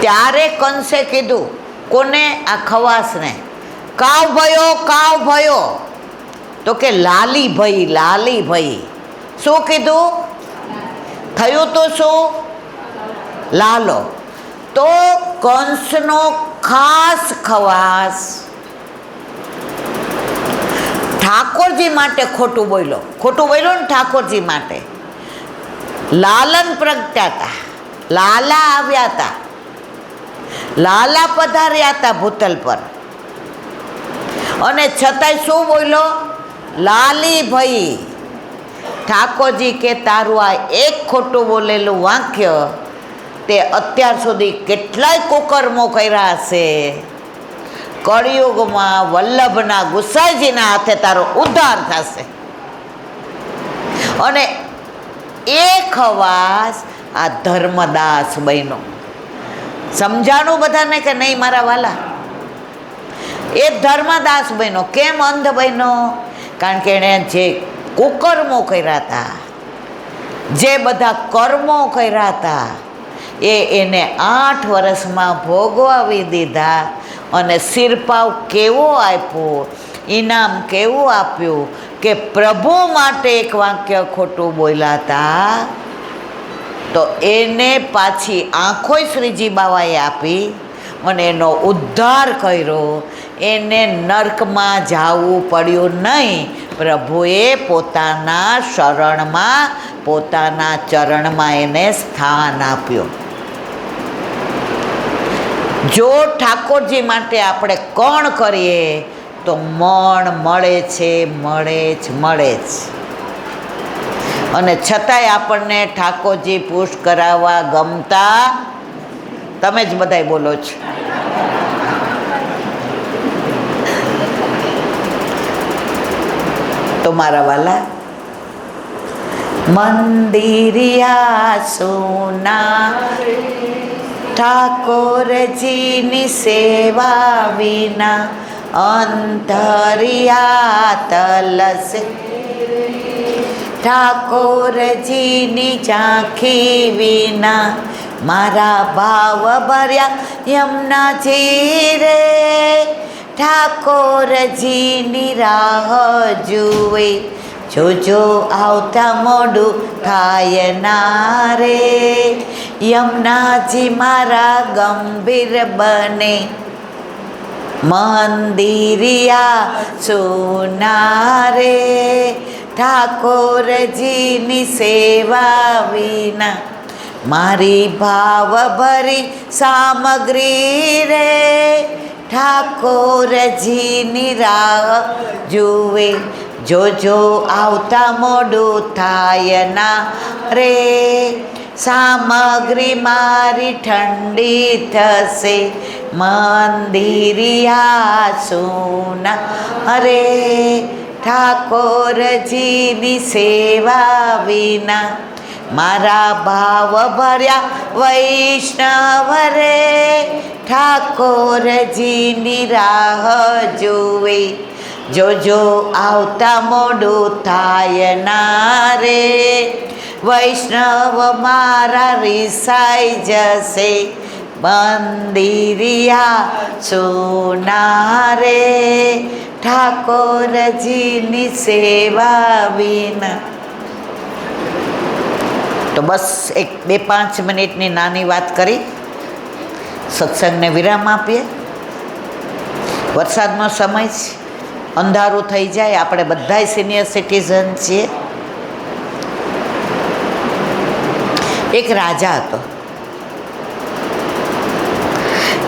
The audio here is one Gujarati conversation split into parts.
ત્યારે કંસે કીધું, કોને? આ ખવાસને. કાવ ભયો. તો કે લાલી ભાઈ. શું કીધું? થયું તો શું? લાલો. તો કંસનો ખાસ ખવાસ ઠાકોરજી માટે ખોટું બોલ્યો ને ઠાકોરજી માટે. લાલન પ્રગટ્યા હતા, લાલા આવ્યા હતા, લાલા પધાર્યા હતા ભૂતલ પર, અને છતાંય શું બોલ્યો? લાલી ભાઈ. ઠાકોરજી કે તારું આ એક ખોટું બોલેલું વાક્ય તે અત્યાર સુધી કેટલાય કુકર્મો કર્યા હશે. કળિયુગમાં વલ્લભના ગુસાઈજીના હાથે તારો ઉદ્ધાર થશે. અને એ ખવાસ આ ધર્મદાસ બન્યો. સમજાણું બધાને કે નહીં મારા વાલા? એ ધર્મદાસ બન્યો. કેમ અંધ બન્યો? કારણ કે એણે જે કુકર્મો કર્યા હતા, જે બધા કર્મો કર્યા હતા, એને 8 વર્ષમાં ભોગવાવી દીધા. અને સિરપાવ કેવો આપ્યો, ઇનામ કેવું આપ્યું કે પ્રભુ માટે એક વાક્ય ખોટું બોલ્યા હતા તો એને પાછી આંખોય શ્રીજી બાવાએ આપી અને એનો ઉદ્ધાર કર્યો. એને નર્કમાં જવું પડ્યું નહીં. પ્રભુએ પોતાના શરણમાં, પોતાના ચરણમાં એને સ્થાન આપ્યું. જો ઠાકોરજી માટે આપણે કોણ કરીએ તો મણ મળે છે. અને છતાંય આપણને ઠાકોરજી પુશ કરાવવા ગમતા. તમે જ બધાય બોલો છો. તો મારા વાલા, મંદિરિયા સોના ઠાકોરજીની સેવા વિના અંતરિયા તલસે. ઠાકોરજીની ઝાંખી વિના મારા ભાવ ભર્યા યમુનાજી રે. ઠાકોરજીની રાહ જુએ જોજો આવતા મોડું થાય ના રે. યમુનાજી મારા ગંભીર બને મંદિરિયા સોના રે. ઠાકોરજીની સેવા વિના મારી ભાવ ભરી સામગ્રી રે. ઠાકોરજીની રાહ જુએ જોજો આવતા મોડું થાય ના રે. સામગ્રી મારી ઠંડી થશે મંદિરિયા સોના રે. ઠાકોરજીની સેવા વિના મારા ભાવ ભર્યા વૈષ્ણવ રે. ઠાકોરજીની રાહ જુએ જોજો આવતા મોડું થાય ના રે. વૈષ્ણવ મારા રિસાઈ જશે મંદિરિયા સોના રે. ઠાકોરજીની સેવા વિના. તો બસ 2-5 મિનિટની નાની વાત કરી સત્સંગને વિરામ આપીએ. વરસાદનો સમય છે, અંધારું થઈ જાય. આપણે બધાય સિનિયર સિટીઝન છીએ. એક રાજા હતો.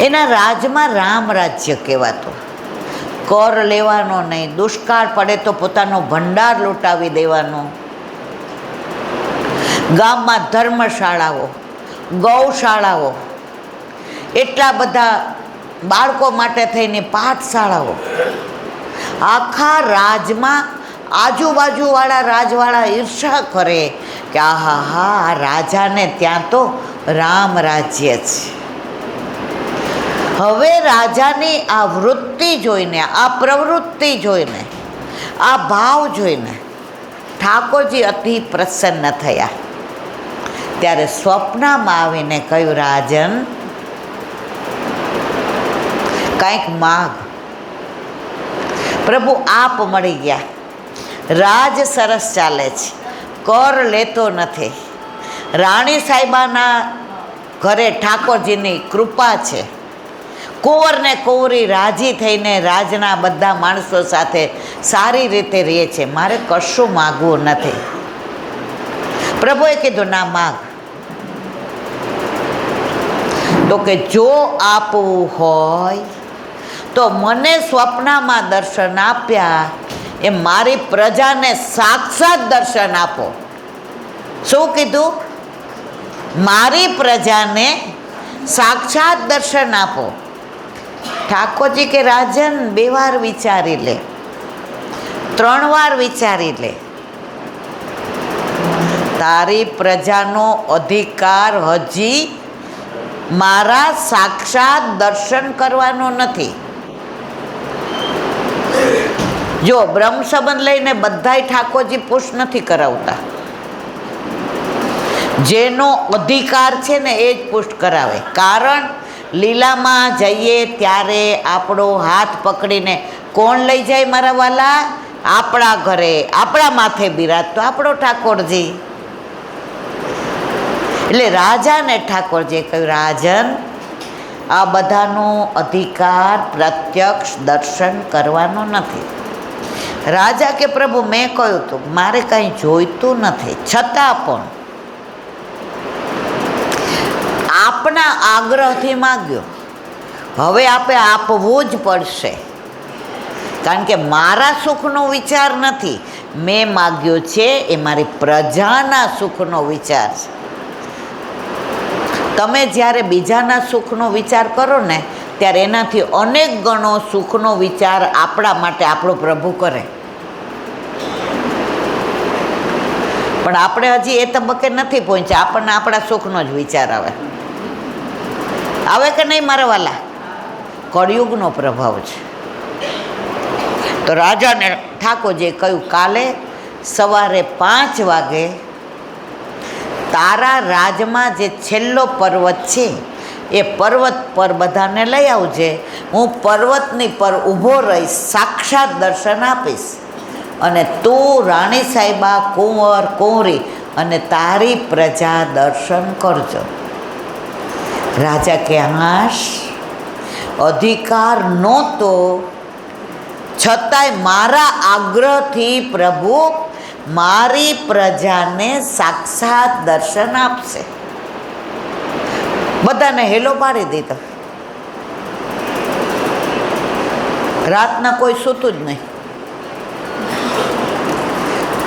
એના રાજમાં રામ રાજ્ય કહેવાતું. કર લેવાનો નહીં, દુષ્કાળ પડે તો પોતાનો ભંડાર લૂંટાવી દેવાનો. ગામમાં ધર્મશાળાઓ, ગૌશાળાઓ, એટલા બધા બાળકો માટે થઈને પાઠશાળાઓ. આખા રાજમાં આજુબાજુવાળા રાજવાળા ઈર્ષા કરે કે આહા હા, આ રાજાને ત્યાં તો રામ રાજ્ય છે. હવે રાજાની આ વૃત્તિ જોઈને, આ પ્રવૃત્તિ જોઈને, આ ભાવ જોઈને ઠાકોરજી અતિ પ્રસન્ન થયા. ત્યારે સ્વપ્નમાં આવીને કહ્યું, રાજન, કાંઈક માગ. પ્રભુ આપ મળી ગયા. રાજ સરસ ચાલે છે, કર લેતો નથી. રાણી સાહેબાના ઘરે ઠાકોરજીની કૃપા છે. કુંવર ને કુંવરી રાજી થઈને રાજના બધા માણસો સાથે સારી રીતે રહે છે. મારે કશું માગવું નથી. પ્રભુએ કીધું ના માગ. તો કે જો આપવું હોય તો મને સ્વપ્નમાં દર્શન આપ્યા એ મારી પ્રજાને સાક્ષાત દર્શન આપો. શું કીધું? મારી પ્રજાને સાક્ષાત દર્શન આપો. ઠાકોરજી કે રાજન 2 વાર વિચારી લે, 3 વાર વિચારી લે. તારી પ્રજાનો અધિકાર હજી મારા સાક્ષાત દર્શન કરવાનો નથી. જો બ્રહ્મ સંબંધ લઈને બધાય ઠાકોરજી પુશ નથી કરાવતા. જેનો અધિકાર છે ને એ જ પુષ્ટ કરાવે. કારણ લીલામાં જઈએ ત્યારે આપણો હાથ પકડીને કોણ લઈ જાય મારા વાલા? આપણા ઘરે આપણા માથે બિરાજતો આપણો ઠાકોરજી. એટલે રાજાને ઠાકોરજીએ કહ્યું, રાજન આ બધાનો અધિકાર પ્રત્યક્ષ દર્શન કરવાનો નથી. રાજા કે પ્રભુ મેં કહ્યું હતું મારે કંઈ જોઈતું નથી, છતાં પણ આપના આગ્રહથી માગ્યો, હવે આપે આપવું જ પડશે. કારણ કે મારા સુખનો વિચાર નથી, મેં માગ્યો છે એ મારી પ્રજાના સુખનો વિચાર છે. તમે જ્યારે બીજાના સુખનો વિચાર કરો ને ત્યારે એનાથી અનેક ગણો સુખનો વિચાર આપણા માટે આપણો પ્રભુ કરે. પણ આપણે હજી એ તબક્કે નથી પહોંચ્યા. આપણને આપણા સુખનો જ વિચાર આવે કે નહીં મારા વાલા? કળિયુગનો પ્રભાવ છે. તો રાજાને ઠાકોરજીએ કહ્યું, કાલે સવારે 5 વાગે તારા રાજમાં જે છેલ્લો પર્વત છે એ પર્વત પર બધાને લઈ આવજે. હું પર્વતની પર ઊભો રહીશ, સાક્ષાત દર્શન આપીશ, અને તું રાણી સાહેબા, કુંવર કુંવરી અને તારી પ્રજા દર્શન કરજો. રાજા કે હાશ, અધિકાર નહોતો છતાંય મારા આગ્રહથી પ્રભુ મારી પ્રજાને સાક્ષાત દર્શન આપશે. બધાને હેલો પાડી દીધો. રાતના કોઈ સૂતું જ નહીં.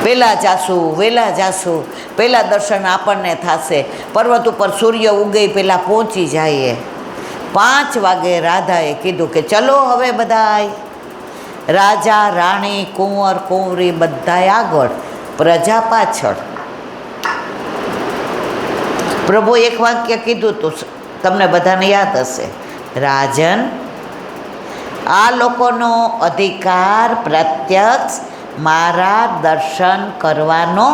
વહેલા જાશું, પહેલાં દર્શન આપણને થશે. પર્વત ઉપર સૂર્ય ઉગે પહેલાં પહોંચી જઈએ. 5 વાગે રાધાએ કીધું કે ચલો હવે બધાય. રાજા, રાણી, કુંવર કુંવરી બધાય આગળ, પ્રજા પાછળ. પ્રભુ એક વાક્ય કીધું તો તમને બધાને યાદ હશે, રાજન આ લોકોનો અધિકાર પ્રત્યક્ષ મારા દર્શન કરવાનો.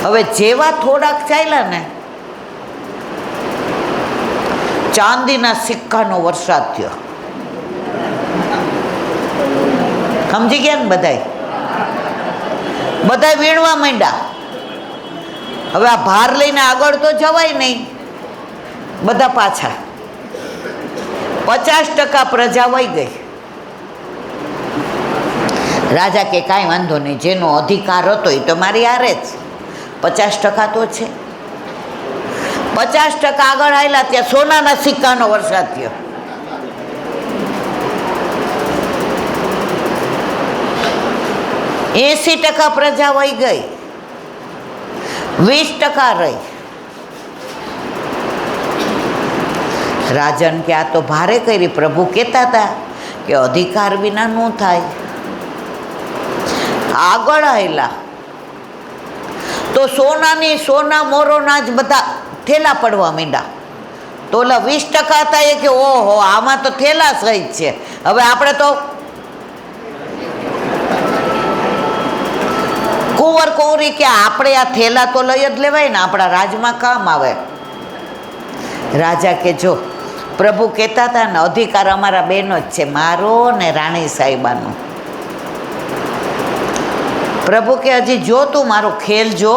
હવે જેવા થોડાક ચાલ્યા ને, ચાંદીના સિક્કાનો વરસાદ થયો. સમજી ગયા ને બધાય? બધા વીણવા માંડ્યા. હવે આ ભાર લઈને આગળ તો જવાય નહીં. બધા પાછા. 50% પ્રજા વહી ગઈ. રાજા કે કાંઈ વાંધો નહીં, જેનો અધિકાર હતો એ તો મારી હારે જ. 50% તો છે. 50% આગળ આવેલા ત્યાં સોનાના સિક્કાનો વરસાદ થયો. . 80% પ્રજા વહી ગઈ, 20% રહી. રાજન કે આ તો ભારે કરી. પ્રભુ કહેતા હતા કે અધિકાર વિના ન થાય. આગળ આવેલા તો સોના મોરોના જ બધા થેલા પડવા માંડ્યા. તો ઓલા 20% હતા એ કે ઓહો આમાં તો થેલા સહિત છે. હવે આપણે તો કુંવર કુંવરી કે આપણે આ થેલા તો લઈ જ લેવાય ને, આપણા રાજમાં કામ આવે. રાજા કે જો પ્રભુ કહેતા હતા ને, અધિકાર અમારા બેનો જ છે, મારો ને રાણી સાહેબાનો. પ્રભુ કે હજી જો તું મારો ખેલ જો.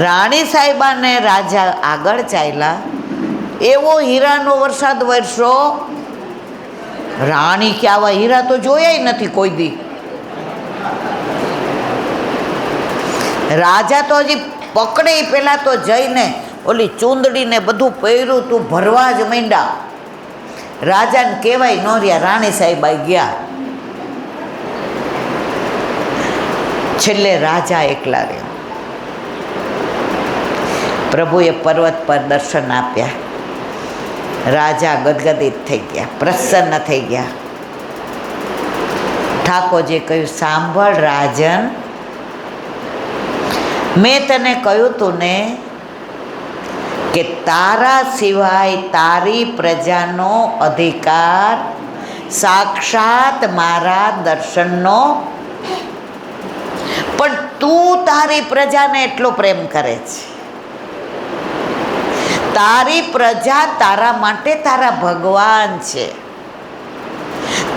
રાણી સાહેબાને રાજા આગળ ચાલ્યા, એવો હીરાનો વરસાદ વરસ્યો. રાણી કે આવા હીરા તો જોયા નથી કોઈ દી. રાજા તો હજી પકડે પેલા તો જઈને ઓલી ચૂંદડીને બધું પહેર્યું તું ભરવા જ માંડ્યા. રાજાને કહેવાય ન રહ્યા, રાણી સાહેબ ગયા. છેલ્લે રાજા એકલા રહ્યા. પ્રભુએ પર્વત પર દર્શન આપ્યા. રાજા ગદગદિત થઈ ગયા, પ્રસન્ન થઈ ગયા. ઠાકોરજીએ કહ્યું, સાંભળ રાજન, મેં તને કહ્યું તું ને કે તારા સિવાય તારી પ્રજાનો અધિકાર સાક્ષાત મારા દર્શનનો, પણ તું તારી પ્રજાને એટલો પ્રેમ કરે છે. તારી પ્રજા તારા માટે તારા ભગવાન છે.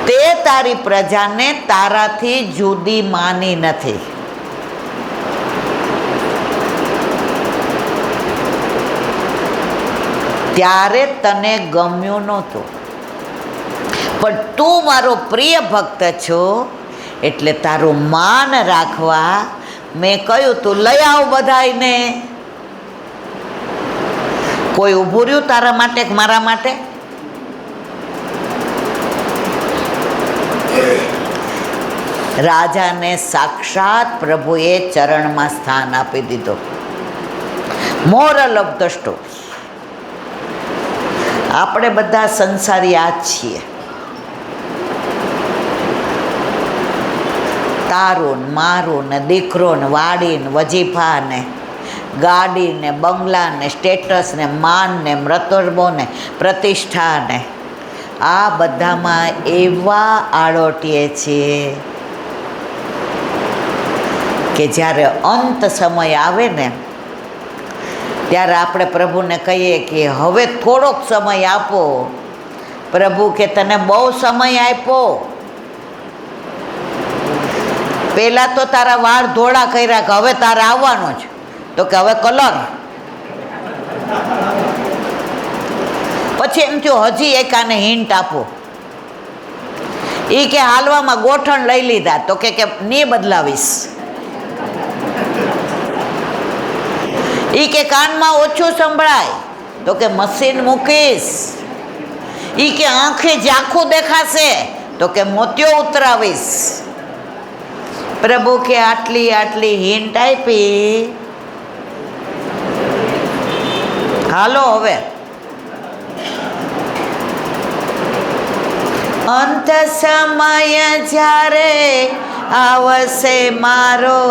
તે તારી પ્રજાને તારાથી જુદી માની નથી. ત્યારે તને ગમ્યું નહોતું, પણ તું મારો પ્રિય ભક્ત છો એટલે તારું માન રાખવા મેં કહ્યું તું લઈ આવ બધાયને. કોઈ ઊભું રહ્યું તારા માટે કે મારા માટે? રાજાને સાક્ષાત પ્રભુએ ચરણમાં સ્થાન આપી દીધો. Moral of the story. આપણે બધા સંસારી આ જ છીએ. તારું ને મારું ને દીકરો ને વાડી ને વજીફા ને ગાડી ને બંગલા ને સ્ટેટસ ને માન ને મૃતરબો ને પ્રતિષ્ઠા ને આ બધામાં એવા આળોટીએ છીએ કે જ્યારે અંત સમય આવે ને ત્યારે આપણે પ્રભુને કહીએ કે હવે થોડોક સમય આપો. પ્રભુ કે તને બહુ સમય આપ્યો. પહેલાં તો તારા વાળ ધોળા કર્યા કે હવે તારે આવવાનો જ, તો કે હવે કલર. પછી એમ થયું હજી એક આને હિન્ટ આપો. એ કે હાલવામાં ગોઠણ લઈ લીધા, તો કે ની બદલાવીશ. એ કે કાનમાં ઓછું સંભળાય, તો કે મશીન મૂકીશ. એ કે આંખે ઝાંખું દેખાશે, તો કે મોતિયો ઉતરાવીશ. પ્રભુ કે આટલી આટલી હિન્ટ આપી, હાલો હવે. અંત સમય જ્યારે આવશે મારો,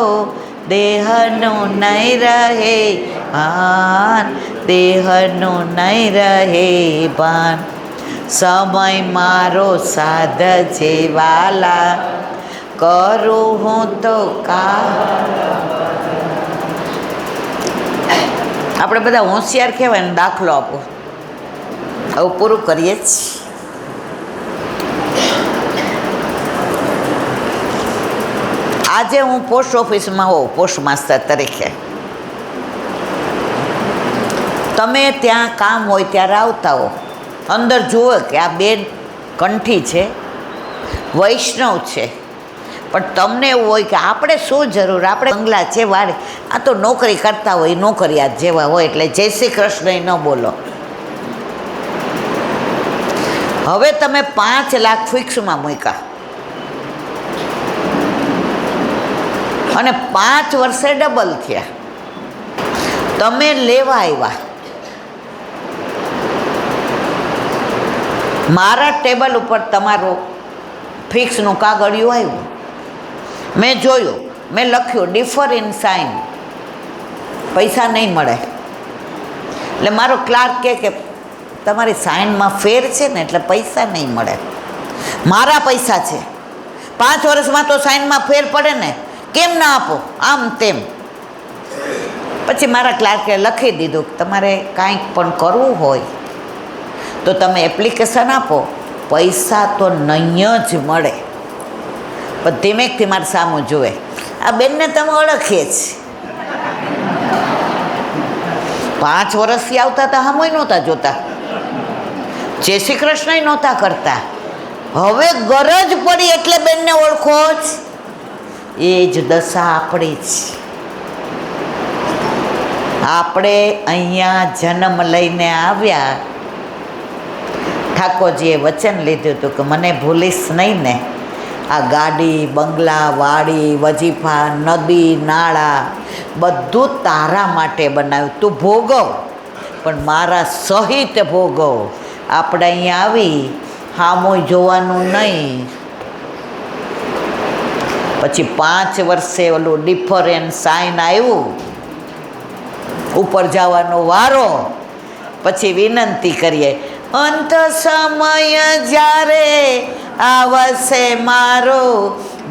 દેહનું નહીં રહે ભાન, દેહનું નહીં રહે ભાન. સમય મારો સાધ જેવાલા, કરું હું તો આપણે બધા હોશિયાર કહેવાય ને, દાખલો આપો. આવું પૂરું કરીએ જ. આજે હું પોસ્ટ ઓફિસમાં હોઉં પોસ્ટ માસ્ટર તરીકે. તમે ત્યાં કામ હોય ત્યારે આવતા હો, અંદર જુઓ કે આ બેન કંઠી છે, વૈષ્ણવ છે, પણ તમને એવું હોય કે આપણે શું જરૂર, આપણે બંગલા છે વાળે, આ તો નોકરી કરતા હોય, નોકરિયાત જેવા હોય એટલે જય શ્રી કૃષ્ણ ન બોલો. હવે તમે 5 લાખ ફિક્સમાં મૂક્યા અને 5 વર્ષે ડબલ થયા. તમે લેવા આવ્યા, મારા ટેબલ ઉપર તમારું ફિક્સનું કાગળિયું આવ્યું, મેં જોયું, મેં લખ્યું ડિફર ઇન સાઇન, પૈસા નહીં મળે. એટલે મારો ક્લાર્ક કે તમારી સાઇનમાં ફેર છે ને એટલે પૈસા નહીં મળે. મારા પૈસા છે, 5 વર્ષમાં તો સાઇનમાં ફેર પડે ને, કેમ ના આપો? આમ તેમ પછી મારા ક્લાર્કે લખી દીધું કે તમારે કાંઈક પણ કરવું હોય તો તમે એપ્લિકેશન આપો, પૈસા તો નહીં જ મળે. પણ ધીમેકથી મારે સામું જુએ, આ બેનને તમે ઓળખીએ જ. 5 વર્ષથી આવતા હતા, હામોય નહોતા જોતા, જય શ્રી કૃષ્ણ નહોતા કરતા. હવે ગરજ પડી એટલે બેનને ઓળખો જ. એ જ દશા આપણી જ. આપણે અહીંયા જન્મ લઈને આવ્યા, ઠાકોરજીએ વચન લીધું હતું કે મને ભૂલીશ નહીં ને. આ ગાડી, બંગલા, વાડી, વજીફા, નદી, નાળા બધું તારા માટે બનાવ્યું. તું ભોગવ, પણ મારા સહિત ભોગવ. આપણે અહીંયા આવી હામું જોવાનું નહીં. પછી 5 વર્ષે ઓલું ડિફરન્સ સાઇન આવ્યું, ઉપર જવાનો વારો. પછી વિનંતી કરીએ, અંત સમય જ્યારે આવશે મારો,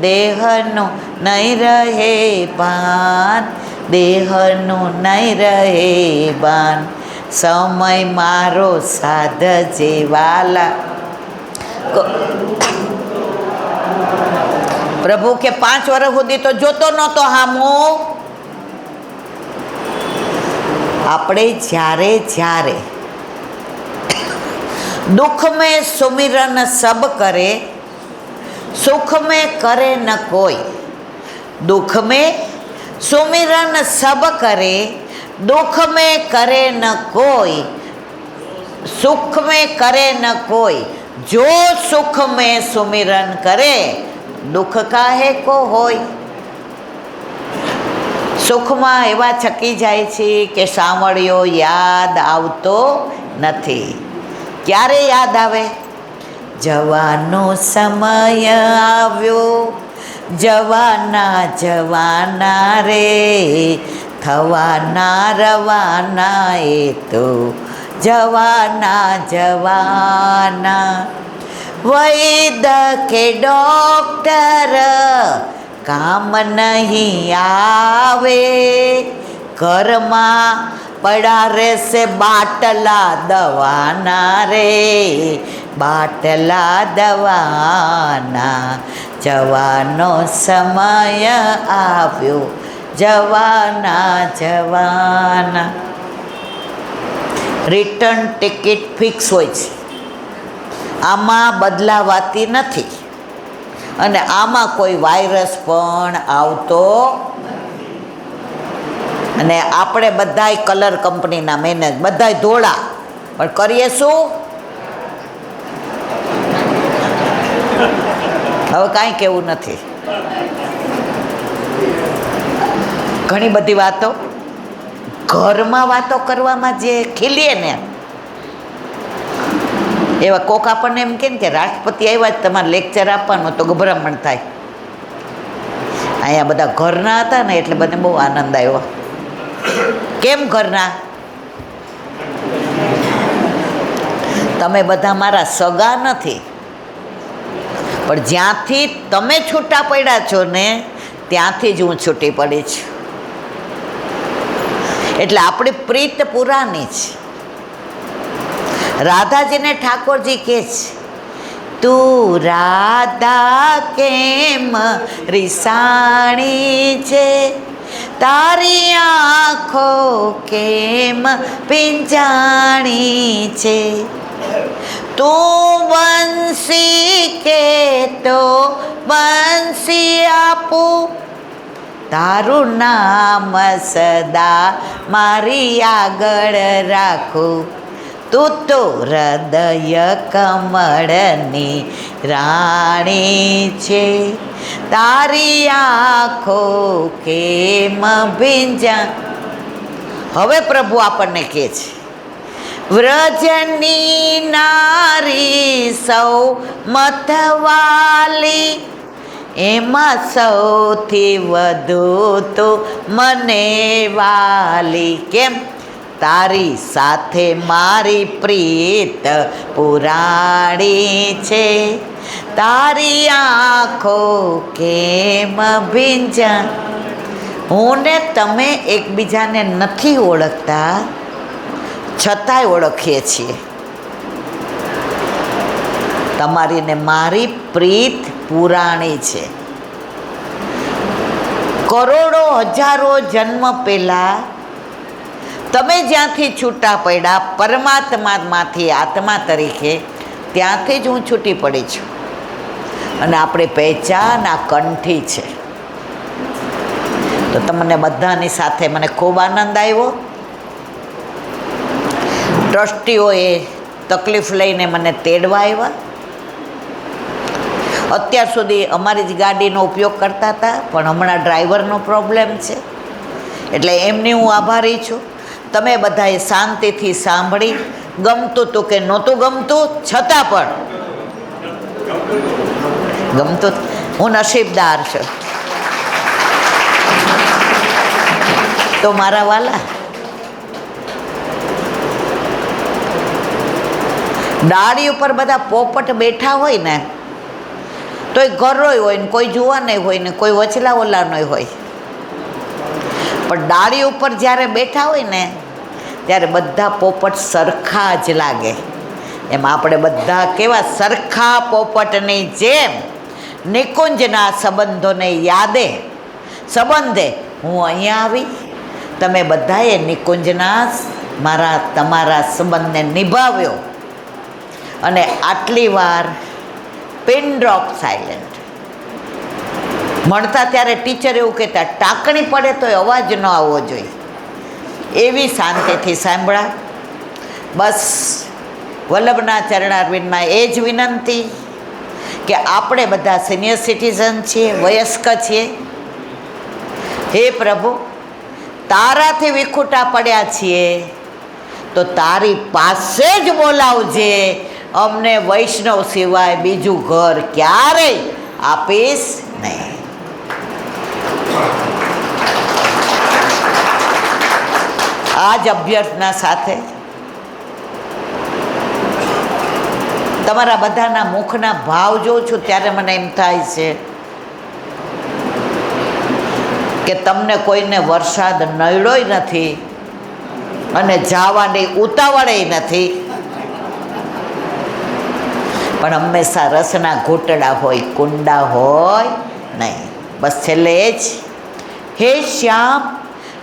દેહનું નહીં રહે ભાન, દેહનું નહીં રહે ભાન. સમય મારો સાધજે વાલા. પ્રભુ કે 5 વર્ષ સુધી તો જોતો નહોતો હામું. આપણે જ્યારે दुख में सुमिरन सब करे, सुख में करे न कोई. दुख में सुमिरन सब करे, दुख में करे न कोई, सुख में करे न कोई. जो सुख में सुमिरन करे, दुख काहे को होय. સુખમાં એવા છકી જાય છે કે સાંભળ્યો યાદ આવતો નથી. ક્યારે યાદ આવે? જવાનો સમય આવ્યો, જવાના જવાના રે, થવાના રવાના એ તો જવાના જવાના. વૈદ કે ડોક્ટર કામ નહીં આવે, ઘરમાં પડા રહેશે બાટલા દવાના રે, બાટલા દવાના. જવાનો સમય આવ્યો, જવાના જવાના. રિટર્ન ટિકિટ ફિક્સ હોય છે, આમાં બદલાવાતી નથી. અને આમાં કોઈ વાયરસ પણ આવતો. અને આપણે બધાય કલર કંપનીના મેનેજ, બધાય ધોળા, પણ કરીએ શું? હવે કાંઈ કેવું નથી. ઘણી બધી વાતો ઘરમાં વાતો કરવામાં જે ખીલીએ ને, એવા કોક આપણને એમ કે રાષ્ટ્રપતિ આવ્યા જ તમારે લેક્ચર આપવાનું, તો ગભરામણ થાય. અહીંયા બધા ઘરના હતા ને એટલે મને બહુ આનંદ આવ્યો. કેમ ઘરના? તમે બધા મારા સગા નથી, પણ જ્યાંથી તમે છૂટા પડ્યા છો ને ત્યાંથી જ હું છૂટી પડી છું. એટલે આપણી પ્રીત પુરાની છે. રાધાજીને ઠાકોરજી કહે છે, તું રાધા કેમ રીસાણી છે, તારી આંખો કેમ પિંજાણી છે, તું બંસી કે તો બંસી આપું, તારું નામ સદા મારી આગળ રાખું, તું તો હૃદય કમળની રાણી છે, તારી આંખો કેમ ભીંજા. હવે પ્રભુ આપણને કહે છે, વ્રજની નારી સૌ મતવાલી, એમાં સૌથી વધુ તો મને વાલી. કેમ? તારી સાથે મારી પ્રીત પુરાણી છે, તારી આંખો કેમ ભીંજા. હું ને તમે એકબીજાને નથી ઓળખતા, છતાંય ઓળખીએ છીએ. તમારી ને મારી પ્રીત પુરાણી છે. કરોડો હજારો જન્મ પહેલાં તમે જ્યાંથી છૂટા પડ્યા પરમાત્મામાંથી આત્મા તરીકે, ત્યાંથી જ હું છૂટી પડી છું. અને આપણી પહેચાન આ કંઠી છે. તો તમને બધાની સાથે મને ખૂબ આનંદ આવ્યો. ટ્રસ્ટીઓએ તકલીફ લઈને મને તેડવા આવ્યા. અત્યાર સુધી અમારી જ ગાડીનો ઉપયોગ કરતા હતા, પણ હમણાં ડ્રાઈવરનો પ્રોબ્લેમ છે, એટલે એમની હું આભારી છું. તમે બધાએ શાંતિથી સાંભળી, ગમતું તું કે નહોતું ગમતું, છતાં પણ ગમતું. હું નસીબદાર છું. તો મારા વાલા, ડાળી ઉપર બધા પોપટ બેઠા હોય ને, તો એ ઘરોય હોય ને કોઈ જુવાનય હોય ને કોઈ વચલા ઓલાનો હોય, પણ ડાળી ઉપર જ્યારે બેઠા હોય ને ત્યારે બધા પોપટ સરખા જ લાગે. એમ આપણે બધા કેવા સરખા પોપટની જેમ નિકુંજના સંબંધોને સંબંધે હું અહીંયા આવી. તમે બધાએ નિકુંજના તમારા સંબંધને નિભાવ્યો. અને આટલી વાર પિન ડ્રોપ સાયલેન્ટ. મળતા ત્યારે ટીચર એવું કહેતા, ટાંકણી પડે તો અવાજ ન આવવો જોઈએ. એવી શાંતિથી સાંભળા. બસ વલ્લભના ચરણારવિંદમાં એ જ વિનંતી કે આપણે બધા સિનિયર સિટીઝન છીએ, વયસ્ક છીએ. હે પ્રભુ, તારાથી વિખૂટા પડ્યા છીએ તો તારી પાસે જ બોલાવજે. અમને વૈષ્ણવ સિવાય બીજું ઘર ક્યારેય આપીશ નહીં. આ જ અભ્યર્થના સાથે તમારા બધાના મુખના ભાવ જોઉં છું ત્યારે મને એમ થાય છે કે તમને કોઈને વરસાદ નડ્યોય નથી અને જવાની ઉતાવળે નથી, પણ હંમેશા રસના ઘૂંટડા હોય, કુંડા હોય નહીં. બસ છેલ્લે એ જ, હે શ્યામ,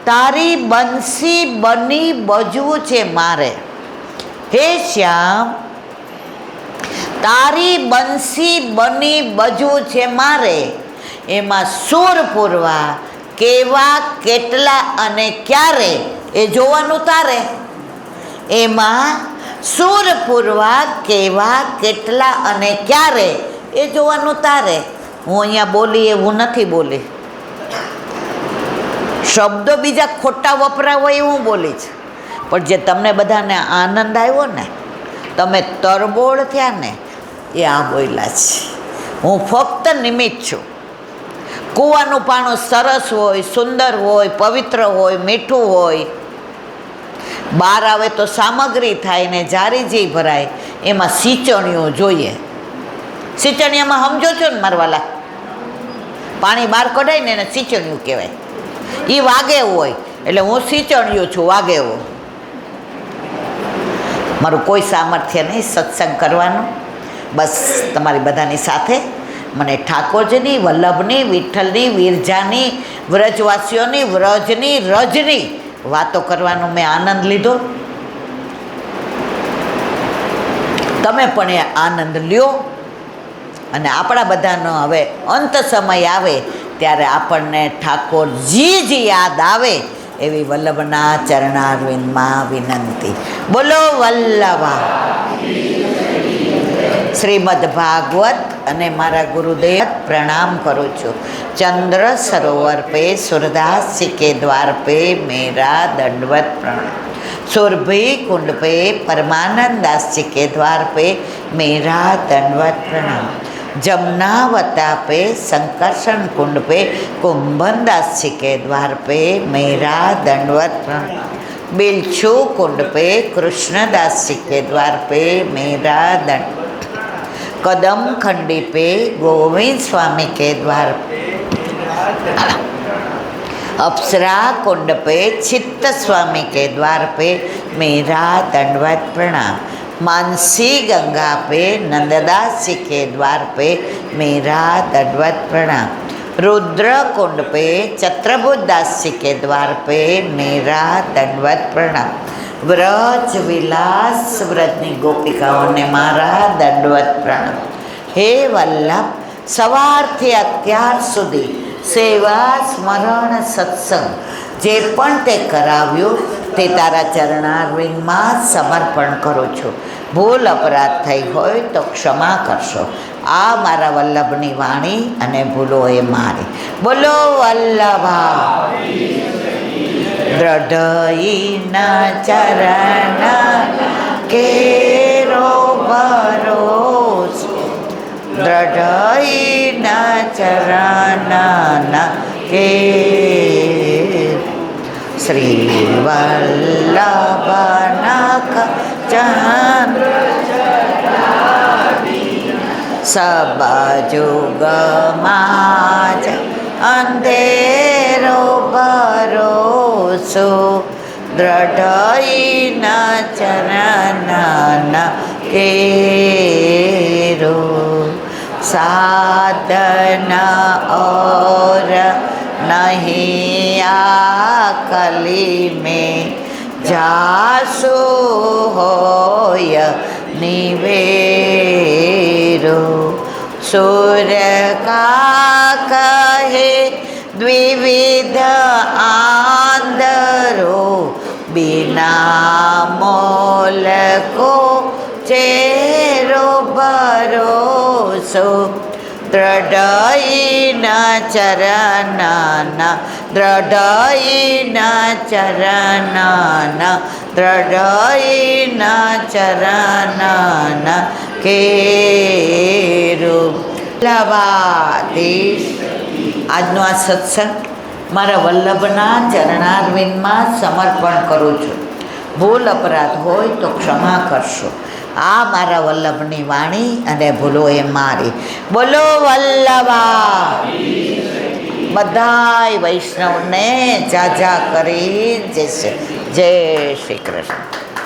તારી બંસી બની બજવું છે મારે. હે શ્યામ, તારી બંસી બની બજવું છે મારે. એમાં સૂર પૂરવા કેવા, કેટલા અને ક્યારે એ જોવાનું તારે. એમાં સૂર પૂરવા કેવા, કેટલા અને ક્યારે એ જોવાનું તારે. હું અહીંયા બોલી એવું નથી બોલી, શબ્દો બીજા ખોટા વપરાય હોય એવું બોલી છે, પણ જે તમને બધાને આનંદ આવ્યો ને, તમે તરબોળ થયા ને, એ આ બોલ્યા છે. હું ફક્ત નિમિત્ત છું. કૂવાનું પાણું સરસ હોય, સુંદર હોય, પવિત્ર હોય, મીઠું હોય, બહાર આવે તો સામગ્રી થાય ને જારીજી ભરાય. એમાં સિંચણીઓ જોઈએ. સિંચણીયામાં સમજો છો ને મારવાલા? પાણી બહાર કઢાય ને એને સિંચણીયું કહેવાય. એ વાગે હોય એટલે હું સિંચણીયું છું, વાગે એવું. મારું કોઈ સામર્થ્ય નહીં સત્સંગ કરવાનું. બસ તમારી બધાની સાથે મને ઠાકોરજીની, વલ્લભની, વિઠ્ઠલની, વિરજાની, વ્રજવાસીઓની, વ્રજની, રજની વાતો કરવાનો મેં આનંદ લીધો. તમે પણ એ આનંદ લ્યો. અને આપણા બધાનો હવે અંત સમય આવે ત્યારે આપણને ઠાકોરજી જ યાદ આવે એવી વલ્લભના ચરણારવિંદમાં વિનંતી. બોલો વલ્લભા. શ્રીમદ ભાગવત અને મારા ગુરુદેવ પ્રણામ કરું છું. ચંદ્ર સરોવર પે સુરદાસ जी के द्वार पे मेरा दंडवत प्रणाम. सुरभि कुंड पे परमानंद दास जी के द्वार पे मेरा दंडवत प्रणाम. जमुनावता पे संकर्षण कुंड पे कुंभन दास जी के द्वार पे मेरा दंडवत प्रणाम. बिलछू कुंड पे कृष्णदास जी के द्वार पे मेरा दंड. कदम खंडी पे गोविंद स्वामी के द्वार अप्सरा कुंड पे चित्त स्वामी के द्वार पे मेरा दंडवत प्रणाम। मानसी गंगा पे नंददास जी के द्वार पे मेरा दंडवत प्रणाम। रुद्र कुंड पे चत्रभुज दास जी के द्वार पे मेरा दंडवत प्रणाम। व्रज विलास व्रजनी गोपिकाओं ने मारा दंडवत प्रणाम। हे वल्लभ, સવારથી અત્યાર સુધી સેવા સ્મરણ સત્સંગ જે પણ તે કરાવ્યું તે તારા ચરણારવિંદમાં સમર્પણ કરું છું. ભૂલ અપરાધ થઈ હોય તો ક્ષમા કરશો. આ મારા વલ્લભની વાણી અને ભૂલો એ મારી. બોલો વલ્લભા દ્રઢઈના ચરણ કેરો ભરોસો, દ્રઢઈના ચરણના કે શ્રી વલ્લભનખ સબ જુગમાં જ અંધેરો ભરોસો, દ્રઢઈના ચરણના કેરો साधन और नहीं आकली में जासु होय निवेरो। सुर का कहे द्विविध आंदरो, बिना मोल को चेरो भरोसो, દ્રઢઈના ચરણના, દ્રઢઈના ચરણના, દ્રઢઈના ચરણના કેરો. વલ્લભાધીશ, આજનો આ સત્સંગ મારા વલ્લભના ચરણારવિંદમાં સમર્પણ કરું છું. ભૂલ અપરાધ હોય તો ક્ષમા કરશો. આ મારા વલ્લભની વાણી અને ભૂલો એ મારી. બોલો વલ્લભા. બધાય વૈષ્ણવને જાજા કરી જય શ્રી કૃષ્ણ.